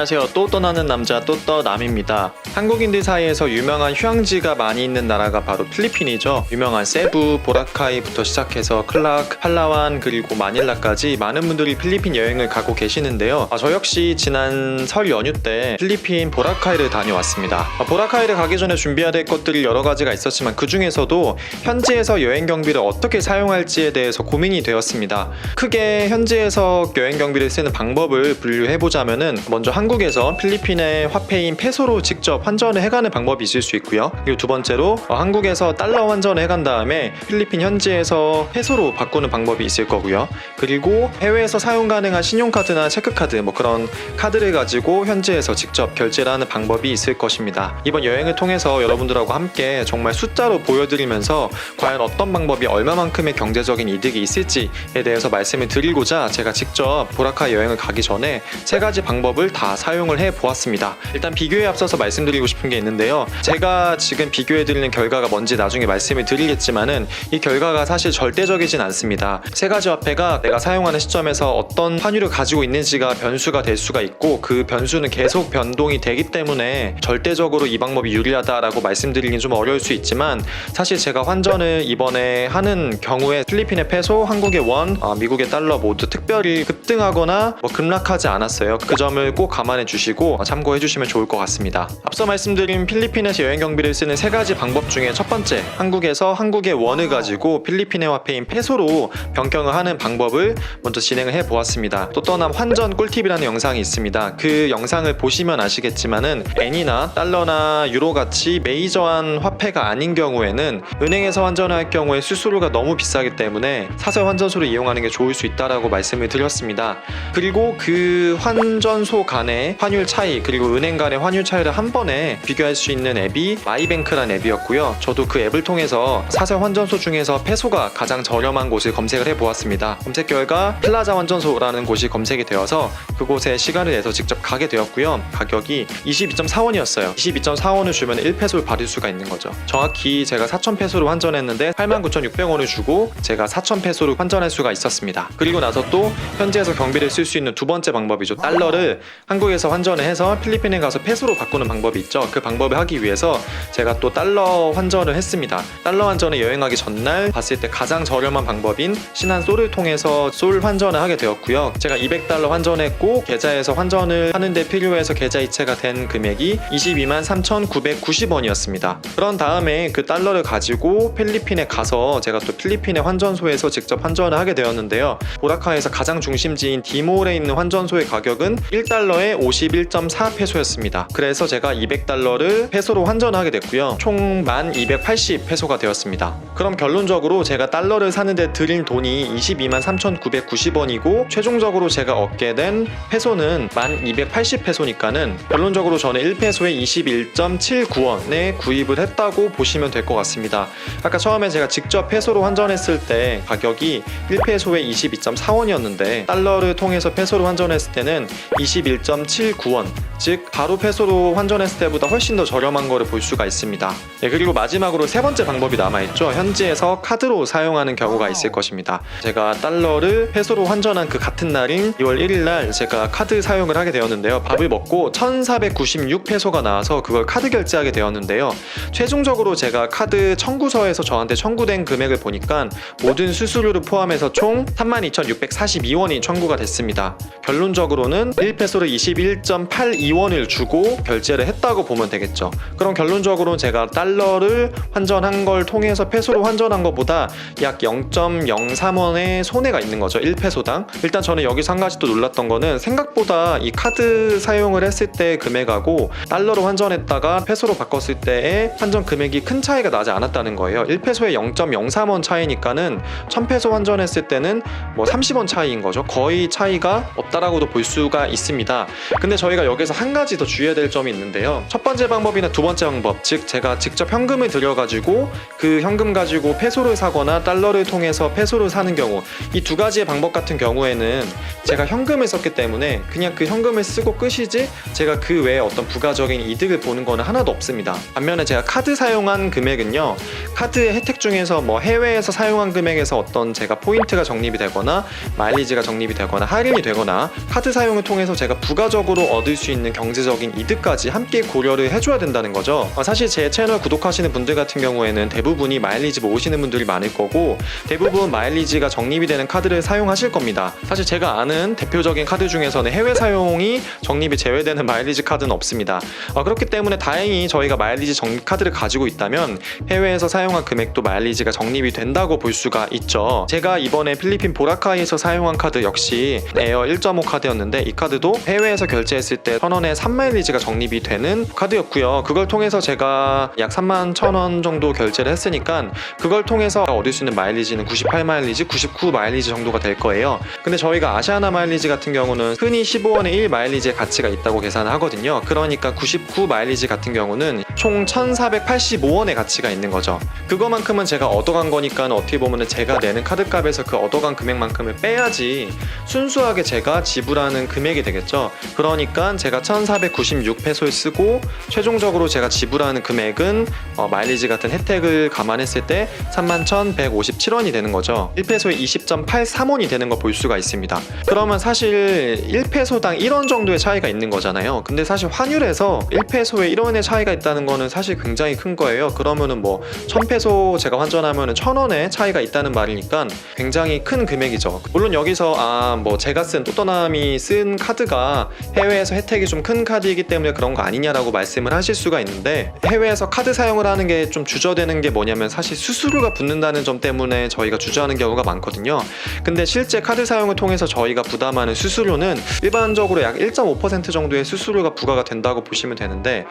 안녕하세요. 또 떠나는 남자 또 떠남입니다. 한국인들 사이에서 유명한 휴양지가 많이 있는 나라가 바로 필리핀이죠. 유명한 세부, 보라카이부터 시작해서 클락, 팔라완 그리고 마닐라까지 많은 분들이 필리핀 여행을 가고 계시는데요. 저 역시 지난 설 연휴 때 필리핀 보라카이를 다녀왔습니다. 보라카이를 가기 전에 준비해야 될 것들이 여러 가지가 있었지만 그 중에서도 현지에서 여행 경비를 어떻게 사용할지에 대해서 고민이 되었습니다. 크게 현지에서 여행 경비를 쓰는 방법을 분류해보자면은 먼저 한국에서 필리핀의 화폐인 페소로 직접 환전을 해가는 방법이 있을 수 있고요. 그리고 두 번째로 한국에서 달러 환전을 해간 다음에 필리핀 현지에서 페소로 바꾸는 방법이 있을 거고요. 그리고 해외에서 사용 가능한 신용카드나 체크카드 그런 카드를 가지고 현지에서 직접 결제를 하는 방법이 있을 것입니다. 이번 여행을 통해서 여러분들하고 함께 정말 숫자로 보여드리면서 과연 어떤 방법이 얼마만큼의 경제적인 이득이 있을지에 대해서 말씀을 드리고자 제가 직접 보라카이 여행을 가기 전에 세 가지 방법을 다 사용을 해 보았습니다. 일단 비교에 앞서서 말씀드리고 싶은 게 있는데요. 제가 지금 비교해 드리는 결과가 뭔지 나중에 말씀을 드리겠지만은 이 결과가 사실 절대적이진 않습니다. 세 가지 화폐가 내가 사용하는 시점에서 어떤 환율을 가지고 있는지가 변수가 될 수가 있고 그 변수는 계속 변동이 되기 때문에 절대적으로 이 방법이 유리하다라고 말씀드리긴 좀 어려울 수 있지만 사실 제가 환전을 이번에 하는 경우에 필리핀의 페소, 한국의 원, 미국의 달러 모두 특별히 급등하거나 급락하지 않았어요. 그 점을 꼭 감안해 주시고 참고해 주시면 좋을 것 같습니다. 앞서 말씀드린 필리핀에서 여행 경비를 쓰는 세 가지 방법 중에 첫 번째, 한국에서 한국의 원을 가지고 필리핀의 화폐인 페소로 변경을 하는 방법을 먼저 진행을 해 보았습니다. 또 떠남 환전 꿀팁이라는 영상이 있습니다. 그 영상을 보시면 아시겠지만은 엔이나 달러나 유로 같이 메이저한 화폐가 아닌 경우에는 은행에서 환전을 할 경우에 수수료가 너무 비싸기 때문에 사설 환전소를 이용하는 게 좋을 수 있다라고 말씀을 드렸습니다. 그리고 그 환전소 간의 환율 차이 그리고 은행 간의 환율 차이를 한 번에 비교할 수 있는 앱이 마이뱅크라는 앱이었고요. 저도 그 앱을 통해서 사설 환전소 중에서 페소가 가장 저렴한 곳을 검색을 해보았습니다. 검색 결과 플라자 환전소라는 곳이 검색이 되어서 그곳에 시간을 내서 직접 가게 되었고요. 가격이 22.4원이었어요. 22.4원을 주면 1페소를 받을 수가 있는 거죠. 정확히 제가 4,000페소를 환전했는데 89,600원을 주고 제가 4,000페소를 환전할 수가 있었습니다. 그리고 나서 또 현지에서 경비를 쓸 수 있는 두 번째 방법이죠. 달러를 한국에서 환전을 해서 필리핀에 가서 페소로 바꾸는 방법이 있죠. 그 방법을 하기 위해서 제가 또 달러 환전을 했습니다. 달러 환전을 여행하기 전날 봤을 때 가장 저렴한 방법인 신한솔을 통해서 솔 환전을 하게 되었고요. 제가 200달러 환전했고 계좌에서 환전을 하는데 필요해서 계좌 이체가 된 금액이 223,990원이었습니다. 그런 다음에 그 달러를 가지고 필리핀에 가서 제가 또 필리핀의 환전소에서 직접 환전을 하게 되었는데요. 보라카이에서 가장 중심지인 디몰에 있는 환전소의 가격은 1달러에 51.4페소였습니다. 그래서 제가 200달러를 페소로 환전하게 됐고요. 총 1280페소가 되었습니다. 그럼 결론적으로 제가 달러를 사는데 들인 돈이 223,990원이고 최종적으로 제가 얻게 된 페소는 1280페소니까는 결론적으로 저는 1페소에 21.79원에 구입을 했다고 보시면 될 것 같습니다. 아까 처음에 제가 직접 페소로 환전했을 때 가격이 1페소에 22.4원이었는데 달러를 통해서 페소로 환전했을 때는 21.79원, 즉 바로 페소로 환전했을 때보다 훨씬 더 저렴한 거를 볼 수가 있습니다. 그리고 마지막으로 세 번째 방법이 남아있죠. 현지에서 카드로 사용하는 경우가 있을 것입니다. 제가 달러를 페소로 환전한 그 같은 날인 2월 1일 날 제가 카드 사용을 하게 되었는데요. 밥을 먹고 1,496페소가 나와서 그걸 카드 결제하게 되었는데요. 최종적으로 제가 카드 청구서에서 저한테 청구된 금액을 보니까 모든 수수료를 포함해서 총 32,642원이 청구가 됐습니다. 결론적으로는 1페소를 21.82원을 주고 결제를 했다고 보면 되겠죠. 그럼 결론적으로 제가 달러를 환전한 걸 통해서 페소로 환전한 것보다 약 0.03원의 손해가 있는 거죠. 1페소당. 일단 저는 여기서 한 가지 또 놀랐던 거는 생각보다 이 카드 사용을 했을 때 금액하고 달러로 환전했다가 페소로 바꿨을 때의 환전 금액이 큰 차이가 나지 않았다는 거예요. 1페소에 0.03원 차이니까는 1000페소 환전했을 때는 30원 차이인 거죠. 거의 차이가 없다라고도 볼 수가 있습니다. 근데 저희가 여기서 한 가지 더 주의해야 될 점이 있는데요. 첫 번째 방법이나 두 번째 방법, 즉 제가 직접 현금을 들여가지고 그 현금 가지고 페소를 사거나 달러를 통해서 페소를 사는 경우, 이 두 가지의 방법 같은 경우에는 제가 현금을 썼기 때문에 그냥 그 현금을 쓰고 끝이지 제가 그 외에 어떤 부가적인 이득을 보는 거는 하나도 없습니다. 반면에 제가 카드 사용한 금액은요, 카드의 혜택 중에서 해외에서 사용한 금액에서 어떤 제가 포인트가 적립이 되거나 마일리지가 적립이 되거나 할인이 되거나 카드 사용을 통해서 제가 부가적인 추가적으로 얻을 수 있는 경제적인 이득까지 함께 고려를 해줘야 된다는 거죠. 사실 제 채널 구독하시는 분들 같은 경우에는 대부분이 마일리지 모으시는 분들이 많을 거고 대부분 마일리지가 적립이 되는 카드를 사용하실 겁니다. 사실 제가 아는 대표적인 카드 중에서는 해외 사용이 적립이 제외되는 마일리지 카드는 없습니다. 그렇기 때문에 다행히 저희가 마일리지 적립 카드를 가지고 있다면 해외에서 사용한 금액도 마일리지가 적립이 된다고 볼 수가 있죠. 제가 이번에 필리핀 보라카이에서 사용한 카드 역시 에어 1.5 카드였는데 이 카드도 해외에서 결제했을 때 1,000원에 3마일리지가 적립이 되는 카드였고요. 그걸 통해서 제가 약 31,000원 정도 결제를 했으니까 그걸 통해서 얻을 수 있는 마일리지는 98마일리지, 99마일리지 정도가 될 거예요. 근데 저희가 아시아나 마일리지 같은 경우는 흔히 15원에 1마일리지의 가치가 있다고 계산을 하거든요. 그러니까 99마일리지 같은 경우는 총 1,485원의 가치가 있는 거죠. 그거만큼은 제가 얻어간 거니까 어떻게 보면 제가 내는 카드값에서 그 얻어간 금액만큼을 빼야지 순수하게 제가 지불하는 금액이 되겠죠. 그러니까 제가 1,496페소를 쓰고 최종적으로 제가 지불하는 금액은 마일리지 같은 혜택을 감안했을 때 31,157원이 되는 거죠. 1페소에 20.83원이 되는 거 볼 수가 있습니다. 그러면 사실 1페소당 1원 정도의 차이가 있는 거잖아요. 근데 사실 환율에서 1페소에 1원의 차이가 있다는 거는 사실 굉장히 큰 거예요. 그러면은 뭐 1,000페소 제가 환전하면은 1,000원의 차이가 있다는 말이니까 굉장히 큰 금액이죠. 물론 여기서 뭐 제가 쓴 또떠남이 쓴 카드가 해외에서 혜택이 좀 큰 카드이기 때문에 그런 거 아니냐라고 말씀을 하실 수가 있는데 해외에서 카드 사용을 하는 게 좀 주저되는 게 뭐냐면 사실 수수료가 붙는다는 점 때문에 저희가 주저하는 경우가 많거든요. 근데 실제 카드 사용을 통해서 저희가 부담하는 수수료는 일반적으로 약 1.5% 정도의 수수료가 부과가 된다고 보시면 되는데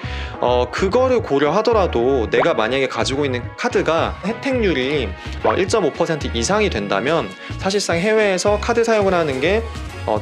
그거를 고려하더라도 내가 만약에 가지고 있는 카드가 혜택률이 1.5% 이상이 된다면 사실상 해외에서 카드 사용을 하는 게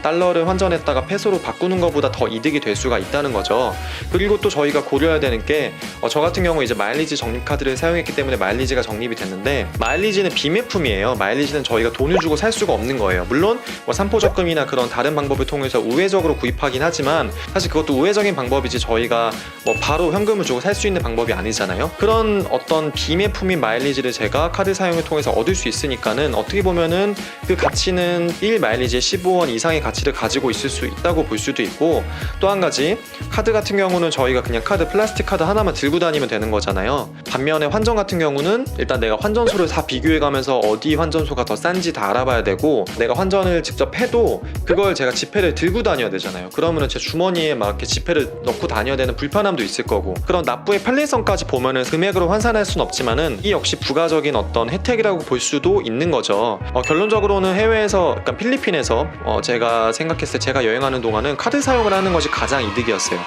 달러를 환전했다가 페소로 바꾸는 것보다 더 이득이 될 수가 있다는 거죠. 그리고 또 저희가 고려해야 되는 게 저 같은 경우 이제 마일리지 적립 카드를 사용했기 때문에 마일리지가 적립이 됐는데 마일리지는 비매품이에요. 마일리지는 저희가 돈을 주고 살 수가 없는 거예요. 물론 삼포 적금이나 그런 다른 방법을 통해서 우회적으로 구입하긴 하지만 사실 그것도 우회적인 방법이지 저희가 바로 현금을 주고 살 수 있는 방법이 아니잖아요. 그런 어떤 비매품인 마일리지를 제가 카드 사용을 통해서 얻을 수 있으니까는 어떻게 보면은 그 가치는 1마일리지에 15원 이상의 가치를 가지고 있을 수 있다고 볼 수도 있고 또 한 가지 카드 같은 경우는 저희가 그냥 플라스틱 카드 하나만 들고 다니면 되는 거잖아요. 반면에 환전 같은 경우는 일단 내가 환전소를 다 비교해가면서 어디 환전소가 더 싼지 다 알아봐야 되고 내가 환전을 직접 해도 그걸 제가 지폐를 들고 다녀야 되잖아요. 그러면은 제 주머니에 막 이렇게 지폐를 넣고 다녀야 되는 불편함도 있을 거고 그런 납부의 편리성까지 보면은 금액으로 환산할 수는 없지만은 이 역시 부가적인 어떤 혜택이라고 볼 수도 있는 거죠. 결론적으로는 해외에서 그러니까 필리핀에서 제가 생각했을 때 제가 여행하는 동안은 카드 사용을 하는 것이 가장 이득이었어요.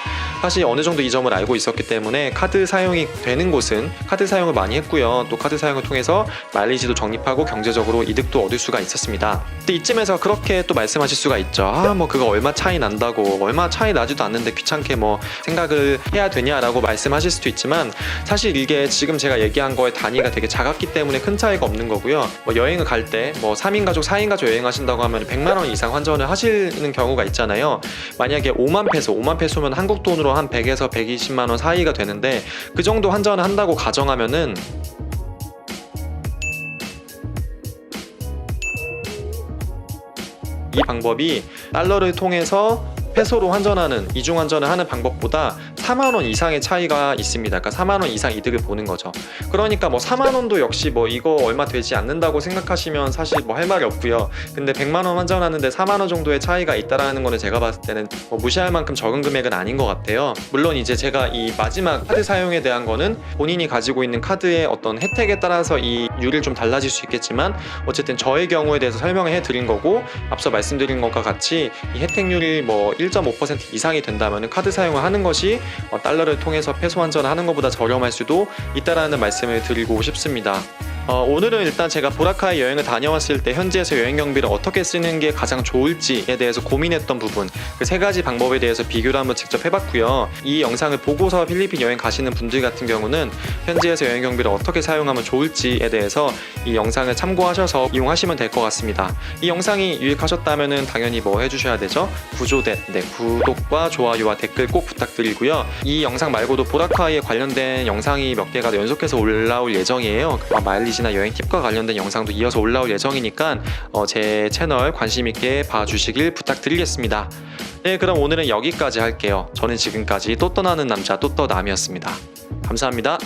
사실 어느 정도 이 점을 알고 있었기 때문에 카드 사용이 되는 곳은 카드 사용을 많이 했고요. 또 카드 사용을 통해서 마일리지도 적립하고 경제적으로 이득도 얻을 수가 있었습니다. 근데 이쯤에서 그렇게 또 말씀하실 수가 있죠. 그거 얼마 차이 난다고 얼마 차이 나지도 않는데 귀찮게 생각을 해야 되냐라고 말씀하실 수도 있지만 사실 이게 지금 제가 얘기한 거의 단위가 되게 작았기 때문에 큰 차이가 없는 거고요. 여행을 갈 때 3인 가족, 4인 가족 여행하신다고 하면 100만 원 이상 환전을 하시는 경우가 있잖아요. 만약에 5만 페소면 한국 돈으로 한 100에서 120만 원 사이가 되는데 그 정도 환전을 한다고 가정하면은 이 방법이 달러를 통해서 페소로 환전하는 이중 환전을 하는 방법보다 4만원 이상의 차이가 있습니다. 그러니까 4만원 이상 이득을 보는 거죠. 그러니까 4만원도 역시 이거 얼마 되지 않는다고 생각하시면 사실 할 말이 없고요. 근데 100만원 환전하는데 4만원 정도의 차이가 있다라는 거는 제가 봤을 때는 무시할 만큼 적은 금액은 아닌 것 같아요. 물론 이제 제가 이 마지막 카드 사용에 대한 거는 본인이 가지고 있는 카드의 어떤 혜택에 따라서 이 율이 좀 달라질 수 있겠지만 어쨌든 저의 경우에 대해서 설명을 해드린 거고 앞서 말씀드린 것과 같이 이 혜택률이 1.5% 이상이 된다면 카드 사용을 하는 것이 달러를 통해서 페소 환전을 하는 것보다 저렴할 수도 있다라는 말씀을 드리고 싶습니다. 오늘은 일단 제가 보라카이 여행을 다녀왔을 때 현지에서 여행 경비를 어떻게 쓰는 게 가장 좋을지에 대해서 고민했던 부분 그 세 가지 방법에 대해서 비교를 한번 직접 해봤고요. 이 영상을 보고서 필리핀 여행 가시는 분들 같은 경우는 현지에서 여행 경비를 어떻게 사용하면 좋을지에 대해서 이 영상을 참고하셔서 이용하시면 될 것 같습니다. 이 영상이 유익하셨다면 당연히 해주셔야 되죠? 구독과 좋아요와 댓글 꼭 부탁드리고요. 이 영상 말고도 보라카이에 관련된 영상이 몇 개가 연속해서 올라올 예정이에요. 마일리지 비즈나 여행 팁과 관련된 영상도 이어서 올라올 예정이니까 제 채널 관심 있게 봐주시길 부탁드리겠습니다. 네, 그럼 오늘은 여기까지 할게요. 저는 지금까지 또 떠나는 남자 또떠남이었습니다. 감사합니다.